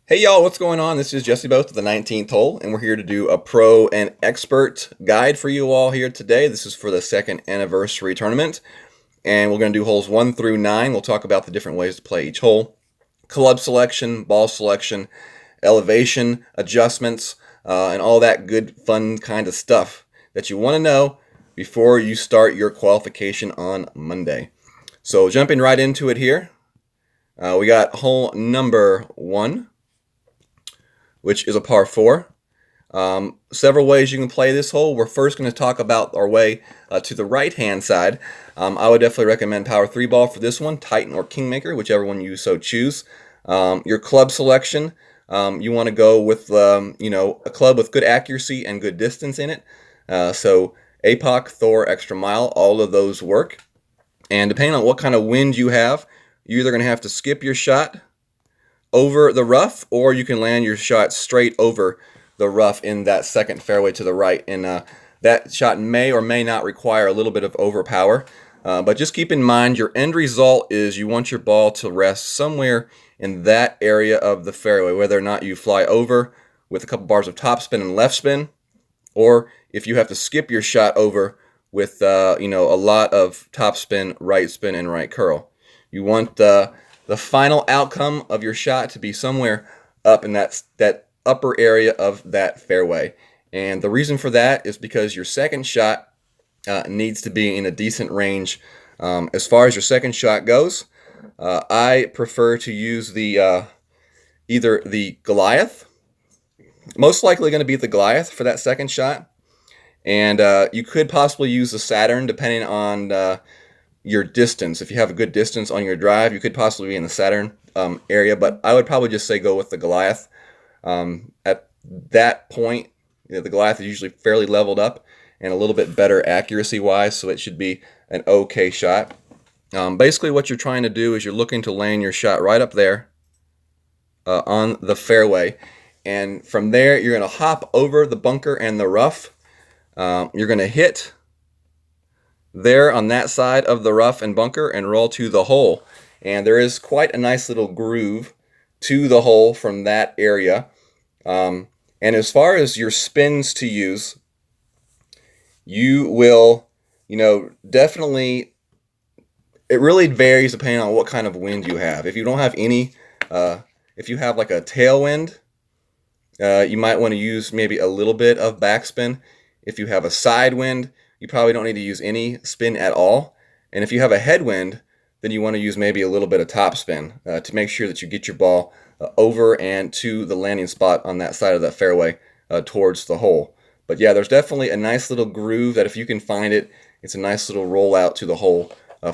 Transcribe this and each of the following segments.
Hey y'all, what's going on? This is Jesse Both of the 19th hole, and we're here to do a pro and expert guide for you all here today. This is for the second anniversary tournament, and we're going to do holes 1 through 9. We'll talk about the different ways to play each hole, club selection, ball selection, elevation adjustments, and all that good, fun kind of stuff that you want to know before you start your qualification on Monday. So jumping right into it here, we got hole number 1, which is a par 4. Several ways you can play this hole. We're first going to talk about our way to the right-hand side. I would definitely recommend power 3 ball for this one, Titan or Kingmaker, whichever one you so choose. Your club selection, you want to go with a club with good accuracy and good distance in it. So APOC, Thor, Extra Mile, all of those work. And depending on what kind of wind you have, you're either going to have to skip your shot over the rough, or you can land your shot straight over the rough in that second fairway to the right. And that shot may or may not require a little bit of overpower. But just keep in mind your end result is you want your ball to rest somewhere in that area of the fairway, whether or not you fly over with a couple bars of topspin and left spin, or if you have to skip your shot over with a lot of topspin, right spin, and right curl. You want the final outcome of your shot to be somewhere up in that upper area of that fairway. And the reason for that is because your second shot needs to be in a decent range. As far as your second shot goes, I prefer to use the either the Goliath, most likely going to be the Goliath for that second shot, and you could possibly use the Saturn depending on your distance. If you have a good distance on your drive, you could possibly be in the Saturn area, but I would probably just say go with the Goliath. At that point, the Goliath is usually fairly leveled up and a little bit better accuracy-wise, so it should be an okay shot. Basically, what you're trying to do is you're looking to land your shot right up there on the fairway, and from there, you're going to hop over the bunker and the rough. You're going to hit there on that side of the rough and bunker and roll to the hole. And there is quite a nice little groove to the hole from that area. And as far as your spins to use, you will, definitely, it really varies depending on what kind of wind you have. If you don't have any, if you have like a tailwind, you might want to use maybe a little bit of backspin. If you have a side wind, you probably don't need to use any spin at all. And if you have a headwind, then you want to use maybe a little bit of topspin to make sure that you get your ball over and to the landing spot on that side of that fairway towards the hole. But yeah, there's definitely a nice little groove that if you can find it, it's a nice little rollout to the hole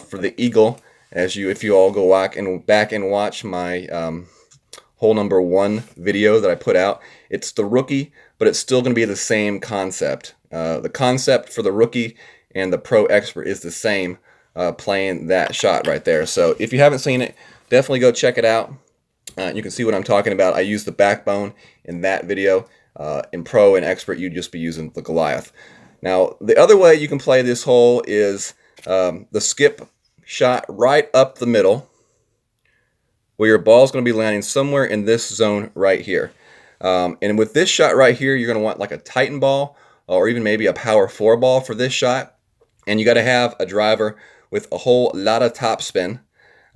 for the eagle. If you all go back and watch my hole number 1 video that I put out, it's the rookie, but it's still going to be the same concept. The concept for the rookie and the pro expert is the same, playing that shot right there. So if you haven't seen it, definitely go check it out. You can see what I'm talking about. I used the backbone in that video. In pro and expert, you'd just be using the Goliath. Now, the other way you can play this hole is the skip shot right up the middle, where your ball is going to be landing somewhere in this zone right here. And with this shot right here, you're going to want like a Titan ball or even maybe a power 4 ball for this shot. And you got to have a driver with a whole lot of topspin,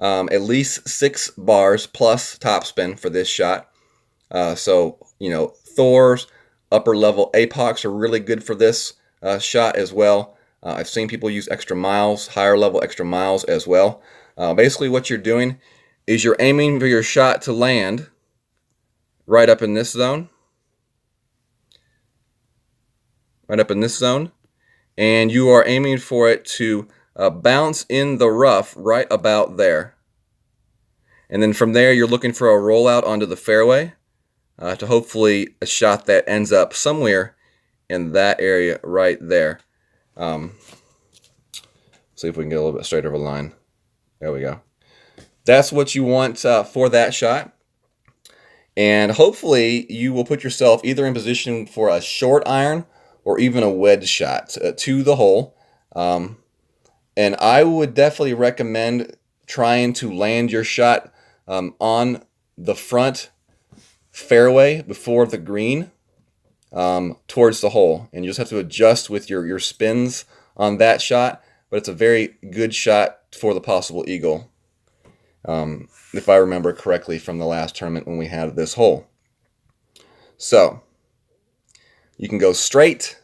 at least 6 bars plus topspin for this shot. So, Thor's upper level APOCs are really good for this shot as well. I've seen people use extra miles, higher level extra miles as well. Basically what you're doing is you're aiming for your shot to land right up in this zone. Right up in this zone. And you are aiming for it to bounce in the rough right about there. And then from there, you're looking for a rollout onto the fairway to hopefully a shot that ends up somewhere in that area right there. See if we can get a little bit straighter of a line. There we go. That's what you want for that shot. And hopefully you will put yourself either in position for a short iron or even a wedge shot to the hole. And I would definitely recommend trying to land your shot on the front fairway before the green towards the hole, and you just have to adjust with your spins on that shot, but it's a very good shot for the possible eagle, if I remember correctly from the last tournament when we had this hole. So you can go straight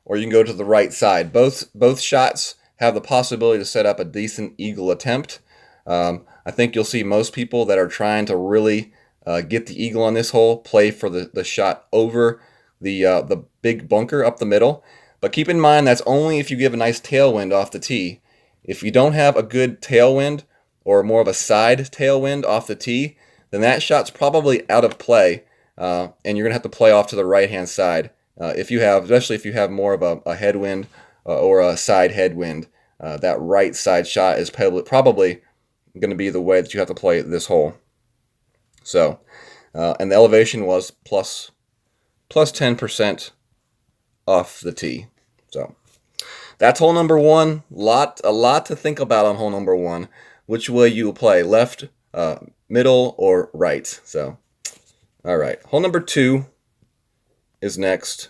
or you can go to the right side. Both shots have the possibility to set up a decent eagle attempt. I think you'll see most people that are trying to really get the eagle on this hole play for the shot over the big bunker up the middle. But keep in mind that's only if you give a nice tailwind off the tee. If you don't have a good tailwind or more of a side tailwind off the tee, then that shot's probably out of play, and you're gonna have to play off to the right-hand side. Especially if you have more of a headwind or a side headwind, that right side shot is probably going to be the way that you have to play this hole. So, and the elevation was plus 10% off the tee. So that's hole number one. A lot to think about on hole number one. Which way you will play, left, middle, or right. So, all right. Hole number two is next.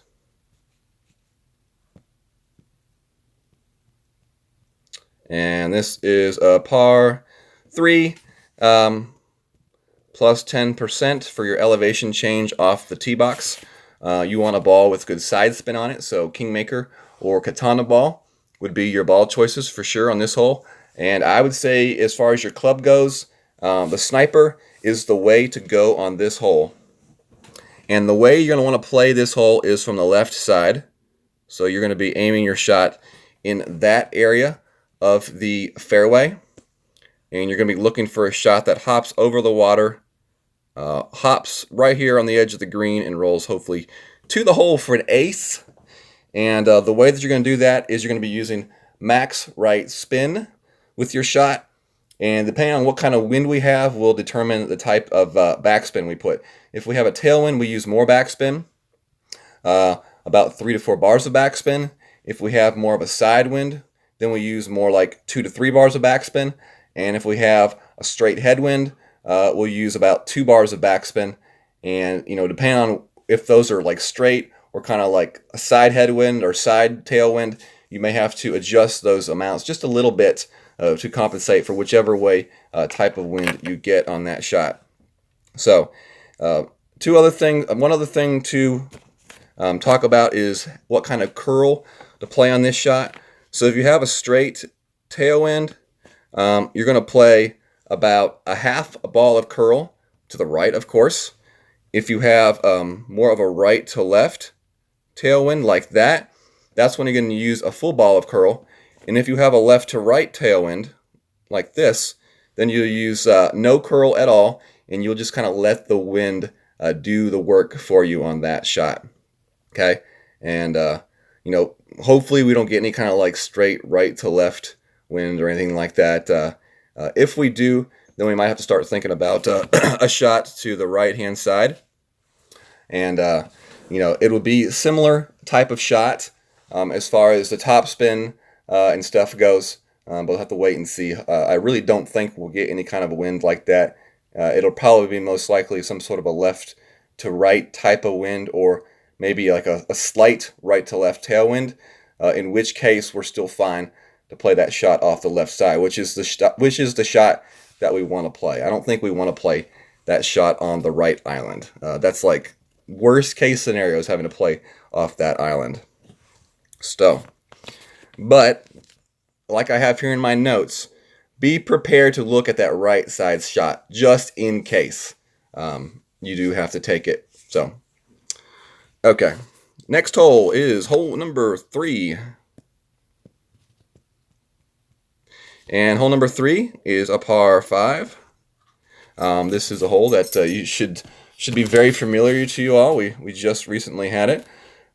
And this is a par 3, plus 10% for your elevation change off the tee box. You want a ball with good side spin on it, so Kingmaker or Katana ball would be your ball choices for sure on this hole. And I would say as far as your club goes, the Sniper is the way to go on this hole. And the way you're going to want to play this hole is from the left side. So you're going to be aiming your shot in that area of the fairway. And you're going to be looking for a shot that hops over the water, hops right here on the edge of the green, and rolls hopefully to the hole for an ace. And the way that you're going to do that is you're going to be using max right spin with your shot. And depending on what kind of wind we have will determine the type of backspin we put. If we have a tailwind, we use more backspin, about 3 to 4 bars of backspin. If we have more of a side wind, then we use more like 2 to 3 bars of backspin. And if we have a straight headwind, we'll use about 2 bars of backspin. And, depending on if those are like straight or kind of like a side headwind or side tailwind, you may have to adjust those amounts just a little bit to compensate for whichever way type of wind you get on that shot. So, one other thing to talk about is what kind of curl to play on this shot. So if you have a straight tailwind, you're going to play about a half a ball of curl to the right, of course. If you have more of a right to left tailwind like that, that's when you're going to use a full ball of curl. And if you have a left to right tailwind like this, then you'll use no curl at all, and you'll just kind of let the wind do the work for you on that shot. Okay? And, hopefully we don't get any kind of like straight right to left wind or anything like that. If we do, then we might have to start thinking about a shot to the right-hand side. And, it will be a similar type of shot as far as the top spin and stuff goes, but we'll have to wait and see. I really don't think we'll get any kind of a wind like that. It'll probably be most likely some sort of a left to right type of wind, or maybe like a slight right to left tailwind, in which case we're still fine to play that shot off the left side, which is the shot that we want to play. I don't think we want to play that shot on the right island. That's like worst case scenario is having to play off that island. So, but like I have here in my notes, be prepared to look at that right side shot just in case you do have to take it. So, okay. Next hole is hole number 3. And hole number 3 is a par 5. This is a hole that you should be very familiar to you all. We just recently had it.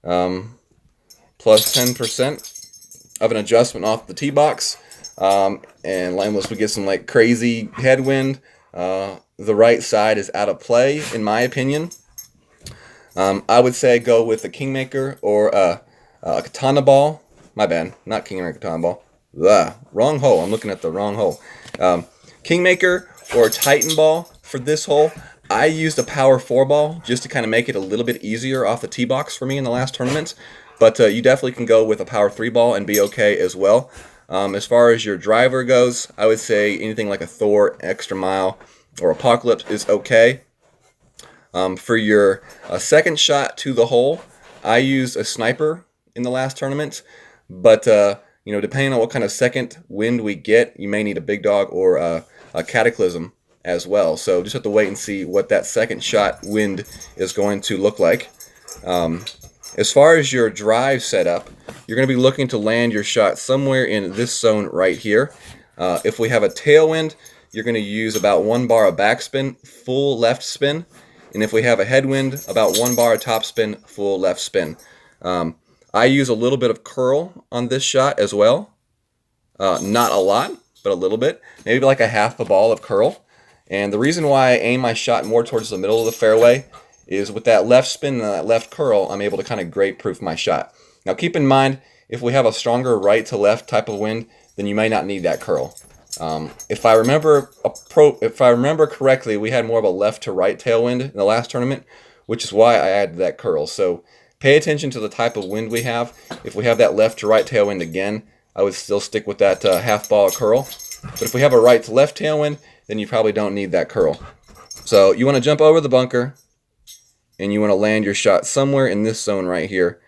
Plus 10% of an adjustment off the tee box. And unless we get some like crazy headwind, the right side is out of play, in my opinion. I would say go with the Kingmaker or a Katana ball. My bad, not Kingmaker, Katana ball. Wrong hole. I'm looking at the wrong hole. Kingmaker or Titan ball for this hole. I used a power 4 ball just to kind of make it a little bit easier off the tee box for me in the last tournament. But you definitely can go with a power 3 ball and be okay as well. As far as your driver goes, I would say anything like a Thor, Extra Mile, or Apocalypse is okay. For your second shot to the hole, I used a sniper in the last tournament. But, depending on what kind of second wind we get, you may need a big dog or a cataclysm as well. So just have to wait and see what that second shot wind is going to look like. As far as your drive setup, you're going to be looking to land your shot somewhere in this zone right here. If we have a tailwind, you're going to use about 1 bar of backspin, full left spin. And if we have a headwind, about 1 bar of topspin, full left spin. I use a little bit of curl on this shot as well. Not a lot, but a little bit. Maybe like a half a ball of curl. And the reason why I aim my shot more towards the middle of the fairway is with that left spin and that left curl, I'm able to kind of grade proof my shot. Now keep in mind, if we have a stronger right to left type of wind, then you may not need that curl. If I remember correctly, we had more of a left to right tailwind in the last tournament, which is why I added that curl. So pay attention to the type of wind we have. If we have that left to right tailwind again, I would still stick with that half ball of curl. But if we have a right to left tailwind, then you probably don't need that curl. So you want to jump over the bunker, and you want to land your shot somewhere in this zone right here.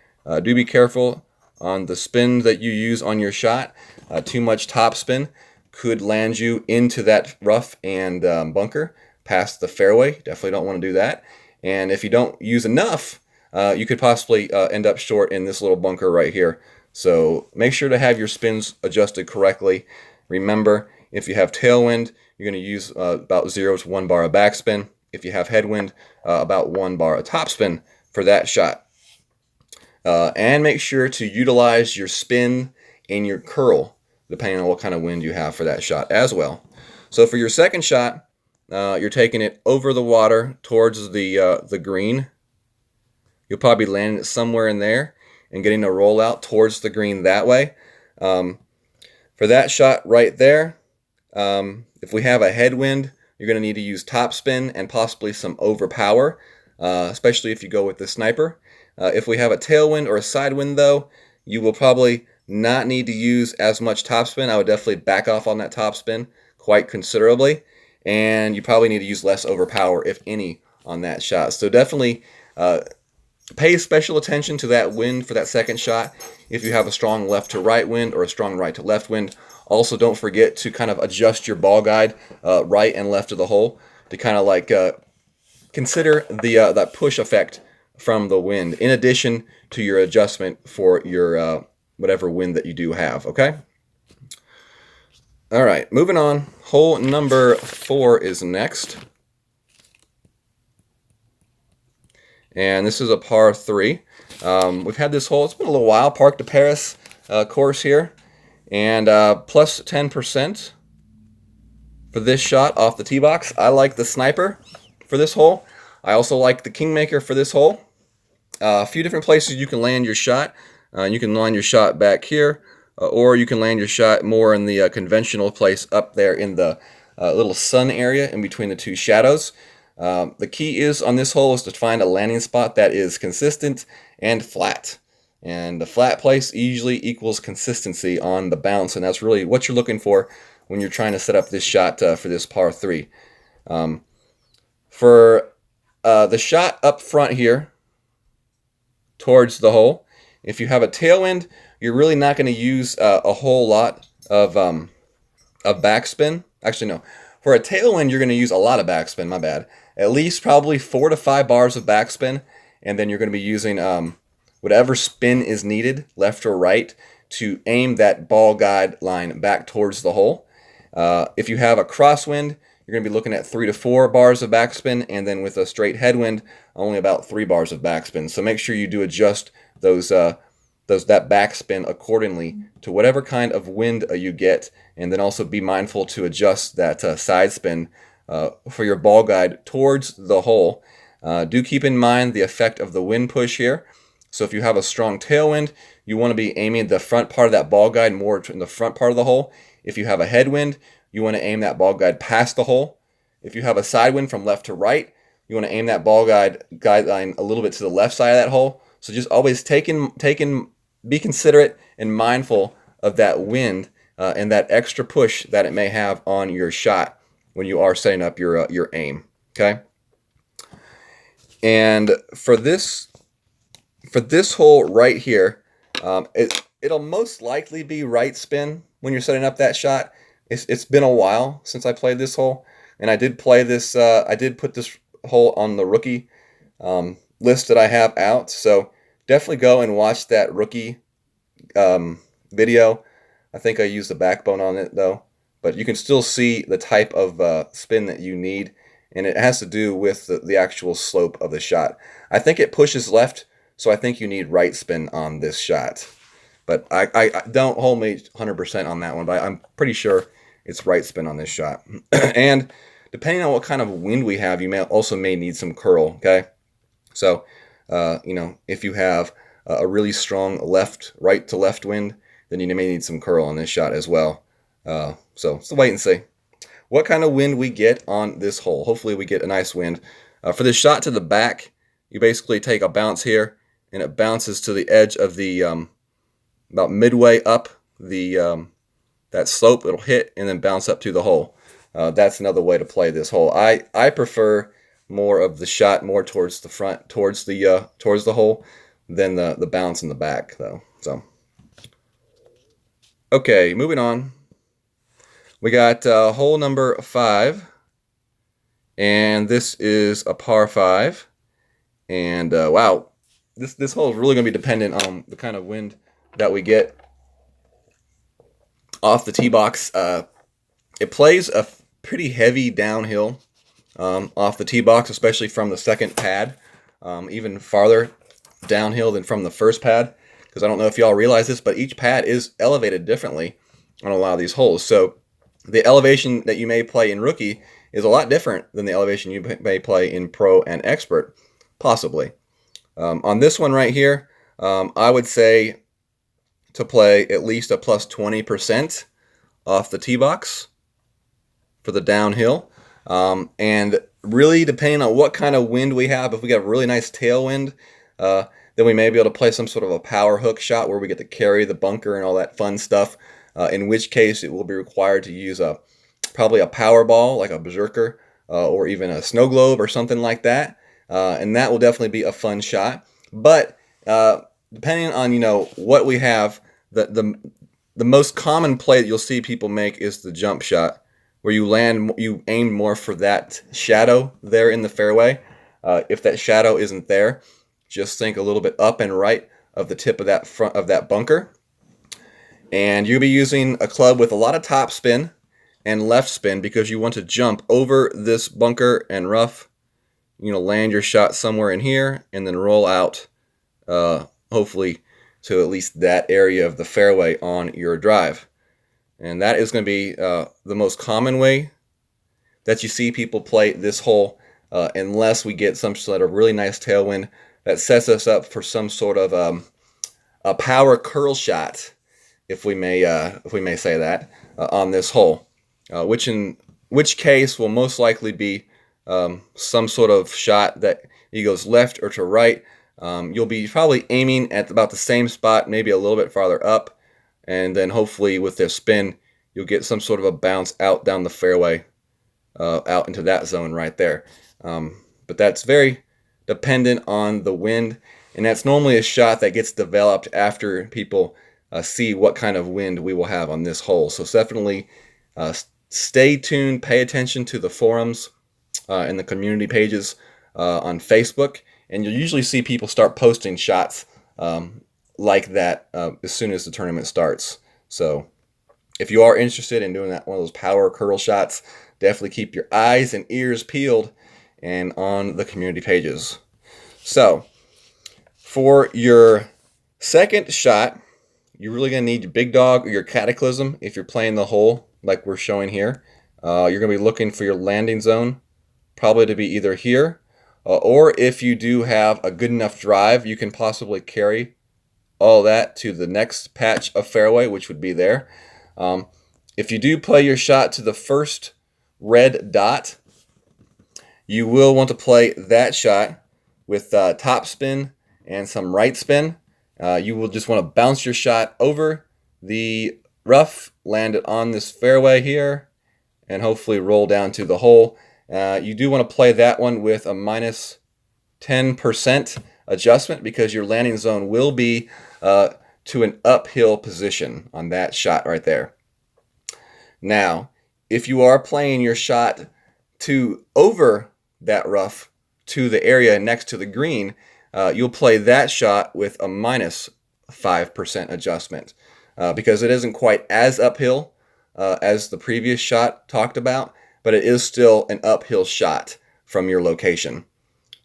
Do be careful on the spin that you use on your shot. Too much top spin could land you into that rough and bunker past the fairway. Definitely don't want to do that. And if you don't use enough, you could possibly end up short in this little bunker right here. So make sure to have your spins adjusted correctly. Remember, if you have tailwind, you're going to use about 0 to 1 bar of backspin. If you have headwind, about 1 bar of topspin for that shot. And make sure to utilize your spin and your curl, depending on what kind of wind you have for that shot as well. So for your second shot, you're taking it over the water towards the green. You'll probably land it somewhere in there and getting a rollout towards the green that way. For that shot right there, if we have a headwind, you're going to need to use topspin and possibly some overpower, especially if you go with the sniper. If we have a tailwind or a sidewind, though, you will probably not need to use as much topspin. I would definitely back off on that topspin quite considerably, and you probably need to use less overpower, if any, on that shot. So definitely pay special attention to that wind for that second shot if you have a strong left to right wind or a strong right to left wind. Also, don't forget to kind of adjust your ball guide right and left of the hole to kind of like consider the that push effect from the wind, in addition to your adjustment for your whatever wind that you do have, okay? All right, moving on. Hole number 4 is next. And this is a par 3. We've had this hole, it's been a little while, Parc de Paris course here. And plus 10% for this shot off the tee box. I like the sniper for this hole. I also like the Kingmaker for this hole. A few different places you can land your shot. You can land your shot back here, or you can land your shot more in the conventional place up there in the little sun area in between the two shadows. The key is on this hole is to find a landing spot that is consistent and flat. And the flat place usually equals consistency on the bounce, and that's really what you're looking for when you're trying to set up this shot for this par 3. For the shot up front here towards the hole, if you have a tailwind, you're really not going to use a whole lot of backspin. Actually, no. For a tailwind, you're going to use a lot of backspin, my bad. At least probably 4 to 5 bars of backspin, and then you're going to be using whatever spin is needed, left or right, to aim that ball guide line back towards the hole. If you have a crosswind, you're going to be looking at 3 to 4 bars of backspin, and then with a straight headwind, only about 3 bars of backspin. So make sure you do adjust that backspin accordingly to whatever kind of wind you get, and then also be mindful to adjust that side spin for your ball guide towards the hole. Do keep in mind the effect of the wind push here. So if you have a strong tailwind, you want to be aiming the front part of that ball guide more in the front part of the hole. If you have a headwind, you want to aim that ball guide past the hole. If you have a side wind from left to right, you want to aim that ball guideline a little bit to the left side of that hole. So just always be considerate and mindful of that wind and that extra push that it may have on your shot when you are setting up your aim. Okay. And for this hole right here, it'll most likely be right spin when you're setting up that shot. It's been a while since I played this hole, and I did play this. I did put this hole on the rookie list that I have out. So definitely go and watch that rookie video. I think I used the backbone on it though, but you can still see the type of spin that you need, and it has to do with the actual slope of the shot. I think it pushes left, so I think you need right spin on this shot. But I don't hold me 100% on that one, but I'm pretty sure it's right spin on this shot. And depending on what kind of wind we have, you may need some curl, okay? So, if you have a really strong right to left wind, then you may need some curl on this shot as well. So wait and see what kind of wind we get on this hole. Hopefully we get a nice wind. For this shot to the back, you basically take a bounce here, and it bounces to the edge of the about midway up the that slope. It'll hit and then bounce up to the hole. That's another way to play this hole. I prefer more of the shot more towards the front, towards the hole, than the bounce in the back though. So okay, moving on. We got hole number 5, and this is a par 5. And wow, this hole is really going to be dependent on the kind of wind that we get off the tee box. It plays a pretty heavy downhill off the tee box, especially from the second pad, even farther downhill than from the first pad. Because I don't know if y'all realize this, but each pad is elevated differently on a lot of these holes. So the elevation that you may play in rookie is a lot different than the elevation you may play in pro and expert, possibly. On this one right here, I would say to play at least a plus 20% off the tee box for the downhill. And really, depending on what kind of wind we have, if we got a really nice tailwind, then we may be able to play some sort of a power hook shot where we get to carry the bunker and all that fun stuff, in which case it will be required to use probably a power ball, like a berserker, or even a snow globe or something like that. And that will definitely be a fun shot. But depending on what we have, the most common play that you'll see people make is the jump shot, where you aim more for that shadow there in the fairway. If that shadow isn't there, just think a little bit up and right of the tip of that front of that bunker, and you'll be using a club with a lot of top spin and left spin because you want to jump over this bunker and rough. Land your shot somewhere in here and then roll out, hopefully to at least that area of the fairway on your drive. And that is going to be the most common way that you see people play this hole, unless we get some sort of really nice tailwind that sets us up for some sort of a power curl shot, if we may say that, on this hole, which case will most likely be some sort of shot that he goes left or to right. You'll be probably aiming at about the same spot, maybe a little bit farther up, and then hopefully with this spin, you'll get some sort of a bounce out down the fairway, out into that zone right there. But that's very dependent on the wind, and that's normally a shot that gets developed after people see what kind of wind we will have on this hole. So definitely stay tuned, pay attention to the forums and the community pages on Facebook, and you'll usually see people start posting shots like that as soon as the tournament starts. So if you are interested in doing one of those power curl shots, definitely keep your eyes and ears peeled and on the community pages. So for your second shot, you're really going to need your big dog or your cataclysm if you're playing the hole like we're showing here. You're going to be looking for your landing zone, probably to be either here, or if you do have a good enough drive, you can possibly carry all that to the next patch of fairway, which would be there. If you do play your shot to the first red dot, You will want to play that shot with top spin and some right spin. You will just want to bounce your shot over the rough, land it on this fairway here, and hopefully roll down to the hole. You do want to play that one with a minus 10% adjustment because your landing zone will be to an uphill position on that shot right there. Now, if you are playing your shot to over that rough to the area next to the green, you'll play that shot with a minus 5% adjustment because it isn't quite as uphill as the previous shot talked about, but it is still an uphill shot from your location.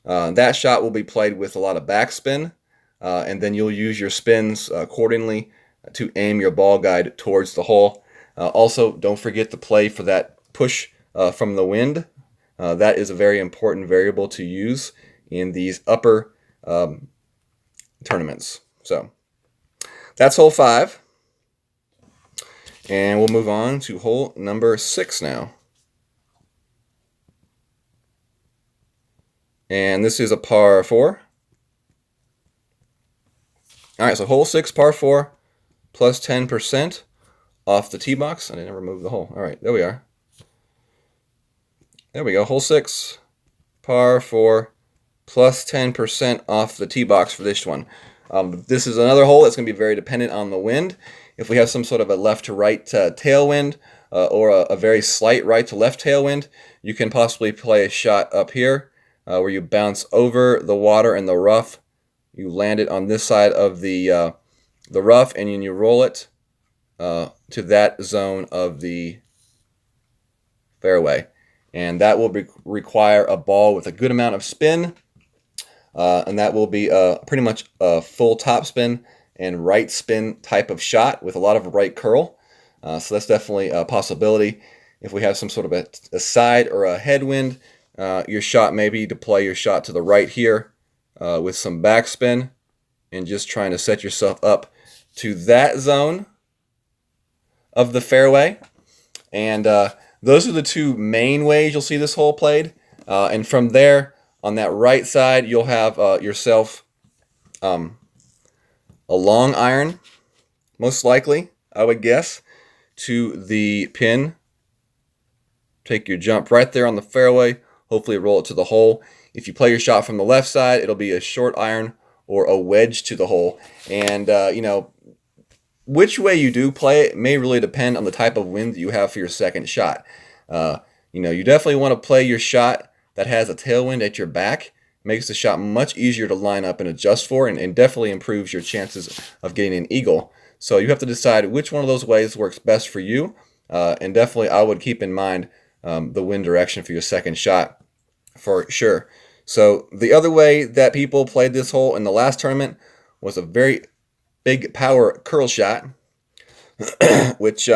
That shot will be played with a lot of backspin, and then you'll use your spins accordingly to aim your ball guide towards the hole. Also, don't forget to play for that push from the wind. That is a very important variable to use in these upper tournaments. So that's hole 5. And we'll move on to hole number 6 now. And this is a par 4. All right, so hole 6, par 4, plus 10% off the tee box. I didn't remove the hole. All right, there we are. There we go, hole 6, par 4, plus 10% off the tee box for this one. This is another hole that's going to be very dependent on the wind. If we have some sort of a left to right tailwind or a very slight right to left tailwind, you can possibly play a shot up here where you bounce over the water and the rough. You land it on this side of the rough, and then you roll it to that zone of the fairway. And that will require a ball with a good amount of spin, and that will be pretty much a full top spin and right spin type of shot with a lot of right curl. So that's definitely a possibility. If we have some sort of a side or a headwind, your shot may be to play your shot to the right here with some backspin and just trying to set yourself up to that zone of the fairway. And those are the two main ways you'll see this hole played. And from there, on that right side, you'll have yourself a long iron, most likely, I would guess, to the pin. Take your jump right there on the fairway, hopefully roll it to the hole. If you play your shot from the left side, it'll be a short iron or a wedge to the hole. And, you know, which way you do play it may really depend on the type of wind that you have for your second shot. You know, you definitely want to play your shot that has a tailwind at your back. Makes the shot much easier to line up and adjust for, and definitely improves your chances of getting an eagle. So you have to decide which one of those ways works best for you. And definitely I would keep in mind the wind direction for your second shot for sure. So the other way that people played this hole in the last tournament was a very big power curl shot, which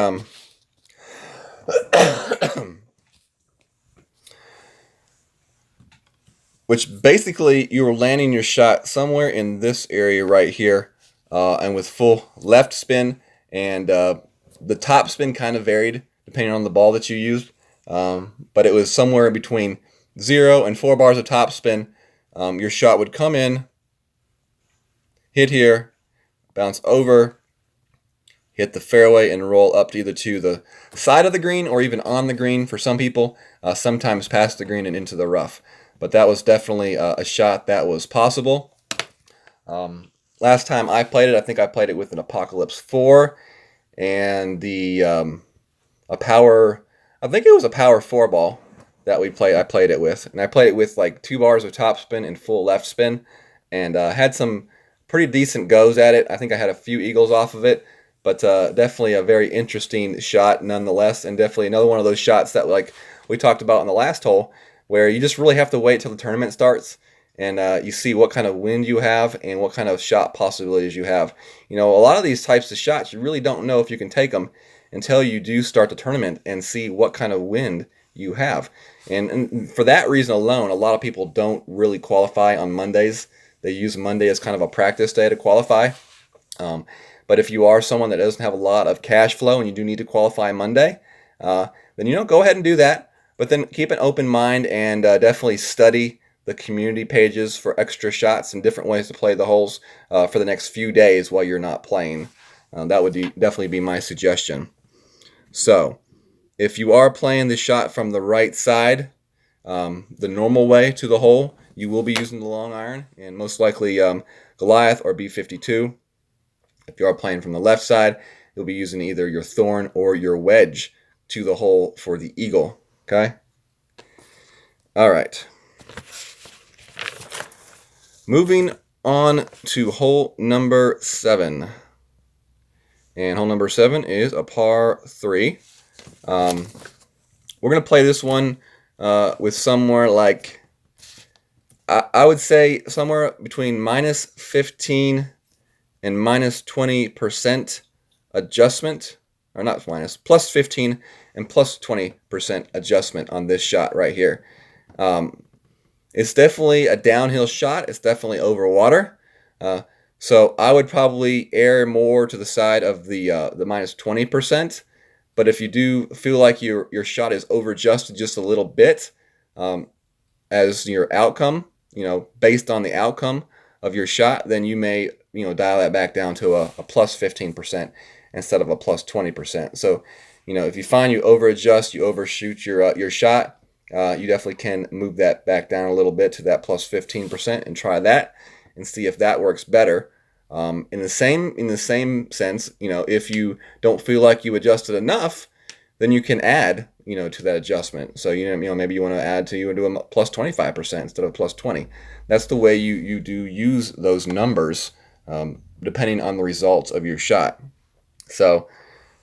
basically you were landing your shot somewhere in this area right here, and with full left spin, and the top spin kind of varied depending on the ball that you used, but it was somewhere between 0 and 4 bars of top spin. Your shot would come in, hit here, bounce over, hit the fairway, and roll up to either to the side of the green or even on the green for some people, sometimes past the green and into the rough. But that was definitely a shot that was possible. Last time I played it, I think I played it with an Apocalypse 4 and I think it was a Power 4 ball that I played it with. And I played it with like 2 bars of top spin and full left spin, and had some pretty decent goes at it. I think I had a few eagles off of it, but definitely a very interesting shot nonetheless, and definitely another one of those shots that, like we talked about in the last hole, where you just really have to wait till the tournament starts and you see what kind of wind you have and what kind of shot possibilities you have. You know, a lot of these types of shots, you really don't know if you can take them until you do start the tournament and see what kind of wind you have. And for that reason alone, a lot of people don't really qualify on Mondays. They use Monday as kind of a practice day to qualify. But if you are someone that doesn't have a lot of cash flow and you do need to qualify Monday, then, you know, go ahead and do that. But then keep an open mind and definitely study the community pages for extra shots and different ways to play the holes for the next few days while you're not playing. That would definitely be my suggestion. So, if you are playing the shot from the right side, the normal way to the hole, you will be using the long iron and most likely Goliath or B52. If you are playing from the left side, you'll be using either your thorn or your wedge to the hole for the eagle. Okay? All right. Moving on to hole number 7. And hole number 7 is a par 3. We're going to play this one with somewhere like, I would say somewhere between minus 15 and minus 20% adjustment, or not minus, plus 15 and plus 20% adjustment on this shot right here. It's definitely a downhill shot. It's definitely over water. So I would probably err more to the side of the minus 20%. But if you do feel like your shot is over adjusted just a little bit as your outcome, based on the outcome of your shot, then you may dial that back down to a plus 15% instead of a plus 20%. So if you find you over adjust, you overshoot your shot, you definitely can move that back down a little bit to that plus 15% and try that and see if that works better. In the same sense, if you don't feel like you adjusted enough, then you can add to that adjustment. So maybe you want to add to a plus 25% instead of plus 20. That's the way you do use those numbers depending on the results of your shot. So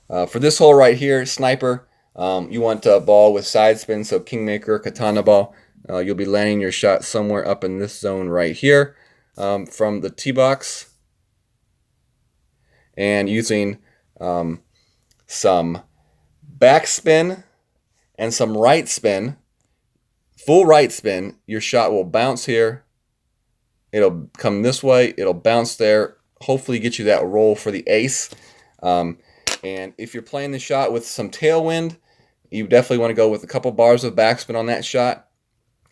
for this hole right here, sniper, you want a ball with side spin, so kingmaker, katana ball. You'll be landing your shot somewhere up in this zone right here from the tee box, and using some backspin and some right spin, full right spin, your shot will bounce here. It'll come this way. It'll bounce there. Hopefully get you that roll for the ace. And if you're playing the shot with some tailwind, you definitely want to go with a couple bars of backspin on that shot.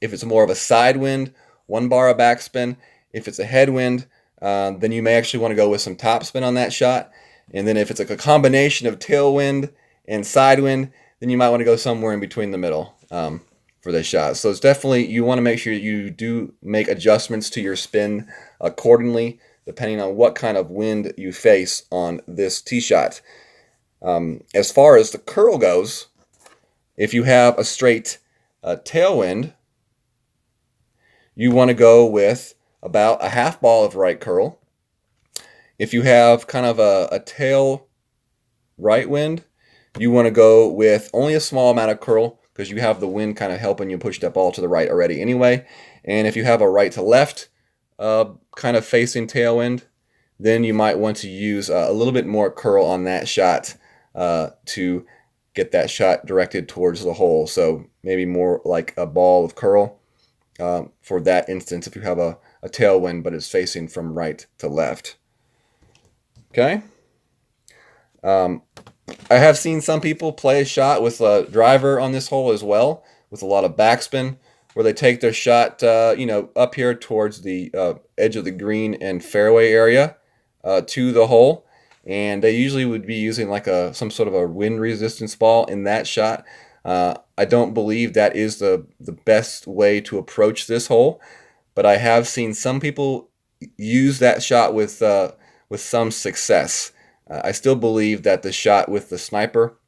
If it's more of a side wind, 1 bar of backspin. If it's a headwind, then you may actually want to go with some topspin on that shot. And then if it's like a combination of tailwind and side wind, then you might want to go somewhere in between the middle for this shot. So it's definitely, you want to make sure you do make adjustments to your spin accordingly, depending on what kind of wind you face on this tee shot. As far as the curl goes, if you have a straight tailwind, you want to go with about a half ball of right curl. If you have kind of a tail right wind, you want to go with only a small amount of curl because you have the wind kind of helping you push that ball to the right already anyway. And if you have a right to left kind of facing tailwind, then you might want to use a little bit more curl on that shot to get that shot directed towards the hole. So maybe more like a ball of curl for that instance if you have a tailwind but it's facing from right to left. Okay. I have seen some people play a shot with a driver on this hole as well, with a lot of backspin, where they take their shot, up here towards the edge of the green and fairway area to the hole, and they usually would be using like some sort of a wind resistance ball in that shot. I don't believe that is the best way to approach this hole, but I have seen some people use that shot with some success. I still believe that the shot with the sniper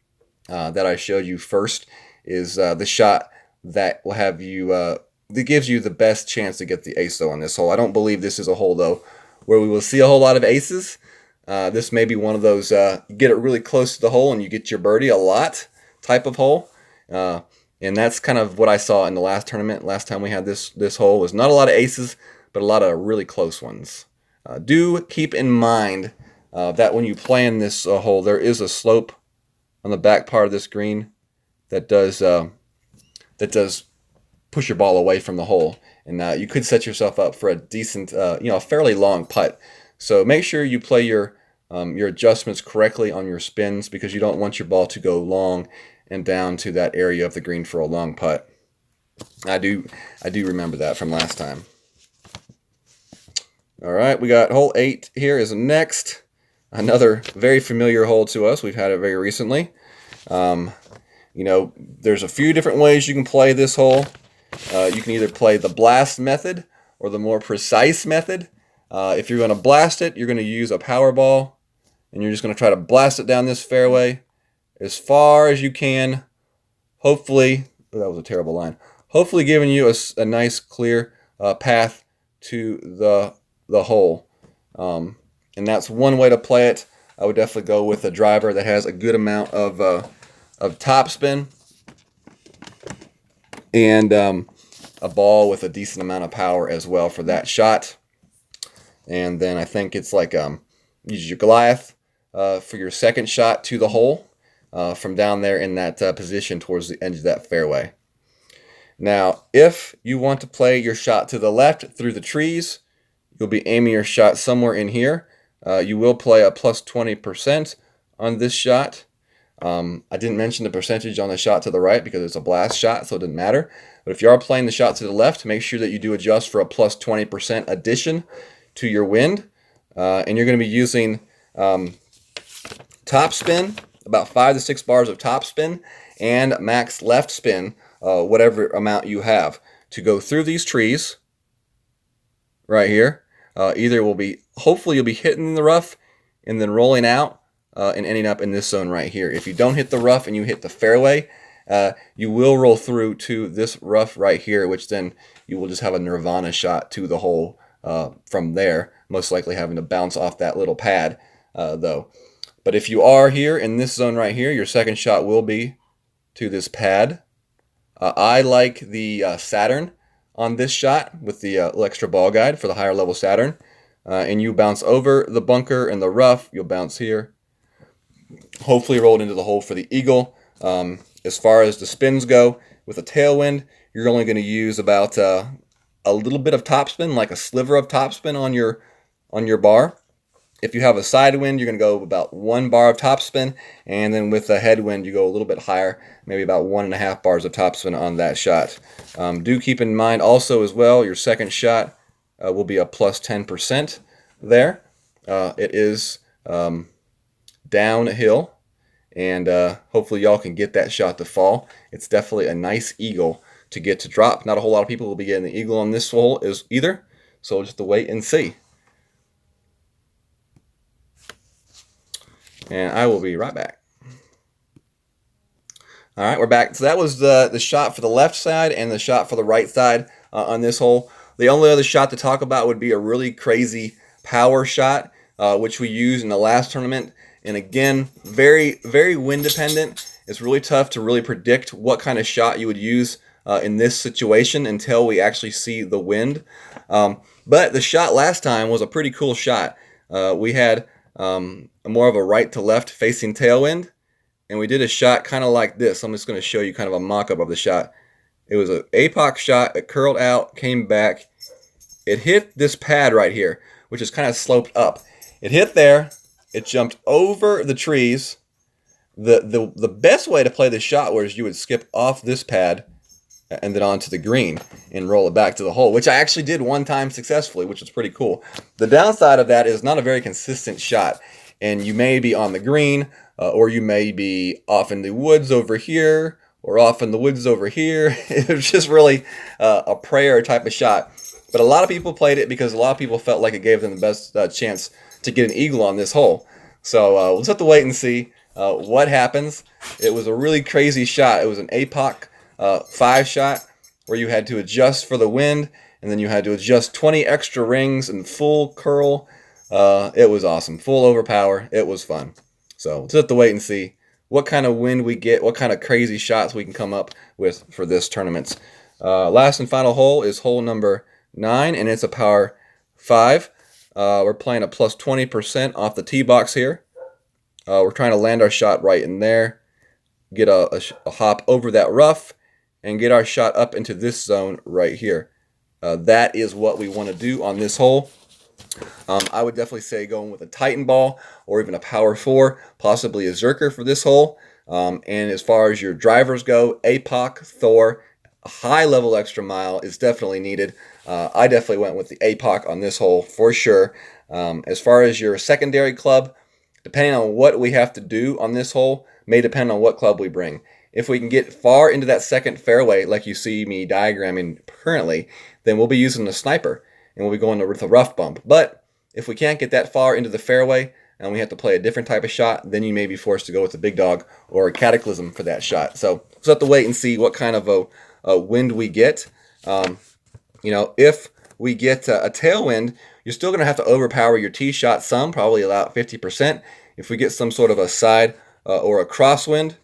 that I showed you first is the shot that will have you, that gives you the best chance to get the ace though on this hole. I don't believe this is a hole though where we will see a whole lot of aces. This may be one of those get it really close to the hole and you get your birdie a lot type of hole. And that's kind of what I saw in the last tournament. Last time we had this hole was not a lot of aces, but a lot of really close ones. Do keep in mind that when you play in this hole, there is a slope on the back part of this green that does push your ball away from the hole, and you could set yourself up for a decent, a fairly long putt. So make sure you play your adjustments correctly on your spins because you don't want your ball to go long and down to that area of the green for a long putt. I do remember that from last time. All right, we got hole 8 here is next. Another very familiar hole to us. We've had it very recently. You know, there's a few different ways you can play this hole. You can either play the blast method or the more precise method. If you're going to blast it, you're going to use a power ball, and you're just going to try to blast it down this fairway as far as you can. Hopefully, oh, that was a terrible line. Hopefully giving you a nice clear path to the hole. And that's one way to play it. I would definitely go with a driver that has a good amount of topspin and a ball with a decent amount of power as well for that shot. And then I think it's like use your Goliath for your second shot to the hole from down there in that position towards the edge of that fairway. Now, if you want to play your shot to the left through the trees, you'll be aiming your shot somewhere in here. You will play a plus 20% on this shot. I didn't mention the percentage on the shot to the right because it's a blast shot, so it didn't matter. But if you are playing the shot to the left, make sure that you do adjust for a plus 20% addition to your wind. And you're going to be using top spin, about 5 to 6 bars of top spin, and max left spin, whatever amount you have, to go through these trees right here. Either will be, hopefully you'll be hitting the rough and then rolling out and ending up in this zone right here. If you don't hit the rough and you hit the fairway, you will roll through to this rough right here, which then you will just have a nirvana shot to the hole from there, most likely having to bounce off that little pad though. But if you are here in this zone right here, your second shot will be to this pad. I like the Saturn on this shot with the little extra ball guide for the higher level Saturn. And you bounce over the bunker and the rough, you'll bounce here. Hopefully rolled into the hole for the eagle. As far as the spins go, with a tailwind, you're only going to use about a little bit of topspin, like a sliver of topspin on your bar. If you have a side wind, you're going to go about 1 bar of topspin, and then with a headwind, you go a little bit higher, maybe about 1.5 bars of topspin on that shot. Do keep in mind also as well, your second shot will be a plus 10% there. It is downhill, and hopefully y'all can get that shot to fall. It's definitely a nice eagle to get to drop. Not a whole lot of people will be getting the eagle on this hole either, so we'll just have to wait and see. And I will be right back. All right, we're back. So that was the shot for the left side and the shot for the right side on this hole. The only other shot to talk about would be a really crazy power shot, which we used in the last tournament. And again, very, very wind dependent. It's really tough to really predict what kind of shot you would use in this situation until we actually see the wind. But the shot last time was a pretty cool shot. We had more of a right to left facing tailwind, and we did a shot kind of like this. I'm just going to show you kind of a mock-up of the shot. It was an APOC shot. It curled out, came back. It hit this pad right here, which is kind of sloped up. It hit there. It jumped over the trees. The best way to play this shot was you would skip off this pad and then onto the green and roll it back to the hole, which I actually did one time successfully, which was pretty cool. The downside of that is not a very consistent shot, and you may be on the green, or you may be off in the woods over here, or off in the woods over here. It was just really a prayer type of shot. But a lot of people played it because a lot of people felt like it gave them the best chance to get an eagle on this hole. So we'll just have to wait and see what happens. It was a really crazy shot. It was an APOC 5 shot where you had to adjust for the wind, and then you had to adjust 20 extra rings and full curl. It was awesome. Full overpower. It was fun. So we'll just have to wait and see what kind of wind we get, what kind of crazy shots we can come up with for this tournament. Last and final hole is hole number 9, and it's a power 5. We're playing a plus 20% off the tee box here. We're trying to land our shot right in there, get a hop over that rough, and get our shot up into this zone right here. That is what we want to do on this hole. I would definitely say going with a Titan ball or even a power 4, possibly a Zerker for this hole. And as far as your drivers go, APOC, Thor, a high level extra mile is definitely needed. I definitely went with the APOC on this hole for sure. As far as your secondary club, depending on what we have to do on this hole, may depend on what club we bring. If we can get far into that second fairway, like you see me diagramming currently, then we'll be using the sniper and we'll be going with a rough bump. But if we can't get that far into the fairway and we have to play a different type of shot, then you may be forced to go with a big dog or a cataclysm for that shot. So we'll have to wait and see what kind of a wind we get. If we get a tailwind, you're still going to have to overpower your tee shot some, probably about 50%. If we get some sort of a side or a crosswind,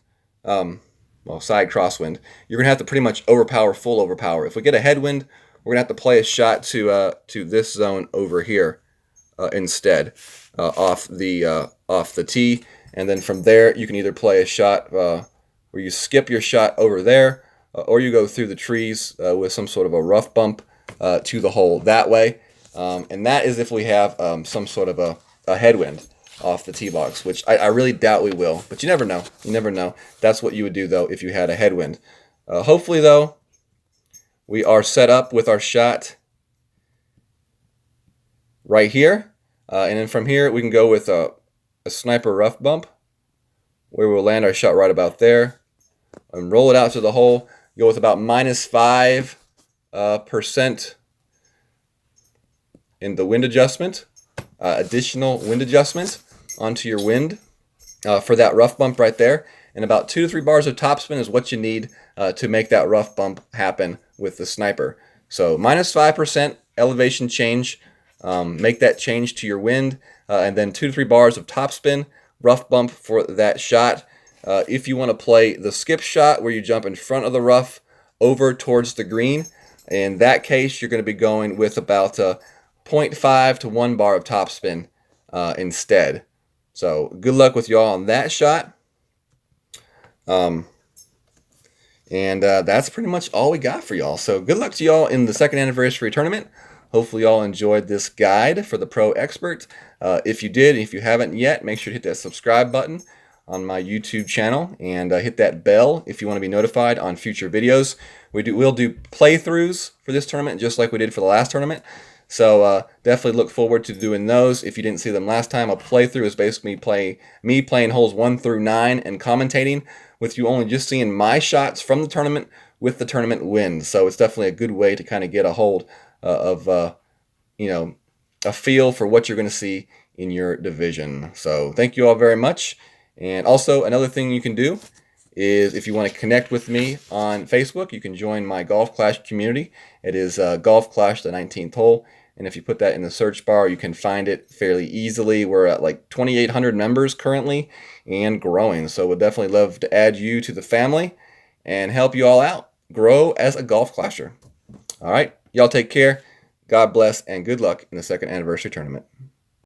side crosswind, you're going to have to pretty much full overpower. If we get a headwind, we're going to have to play a shot to this zone over here instead, off the tee. And then from there, you can either play a shot where you skip your shot over there, or you go through the trees with some sort of a rough bump to the hole that way. And that is if we have some sort of a headwind off the tee box, which I really doubt we will. But you never know. You never know. That's what you would do, though, if you had a headwind. Hopefully, though, we are set up with our shot right here. And then from here, we can go with a sniper rough bump, where we'll land our shot right about there and roll it out to the hole. Go with about -5% in the wind adjustment, additional wind adjustment onto your wind for that rough bump right there. And about 2 to 3 bars of topspin is what you need to make that rough bump happen with the sniper. So -5% elevation change, make that change to your wind, and then 2 to 3 bars of topspin, rough bump for that shot. If you want to play the skip shot where you jump in front of the rough over towards the green, in that case, you're going to be going with about 0.5 to 1 bar of topspin instead. So good luck with y'all on that shot. That's pretty much all we got for y'all. So good luck to y'all in the second anniversary tournament. Hopefully y'all enjoyed this guide for the Pro Expert. If you did, if you haven't yet, make sure to hit that subscribe button on my YouTube channel and hit that bell if you want to be notified on future videos. We'll do playthroughs for this tournament just like we did for the last tournament. So definitely look forward to doing those. If you didn't see them last time, a playthrough is basically me playing holes 1 through 9 and commentating, with you only just seeing my shots from the tournament with the tournament win. So it's definitely a good way to kind of get a hold of a feel for what you're going to see in your division. So thank you all very much. And also another thing you can do is if you want to connect with me on Facebook, you can join my Golf Clash community. It is Golf Clash the 19th hole. And if you put that in the search bar, you can find it fairly easily. We're at like 2,800 members currently and growing. So we'd definitely love to add you to the family and help you all out. Grow as a Golf Clasher. All right. Y'all take care. God bless and good luck in the second anniversary tournament.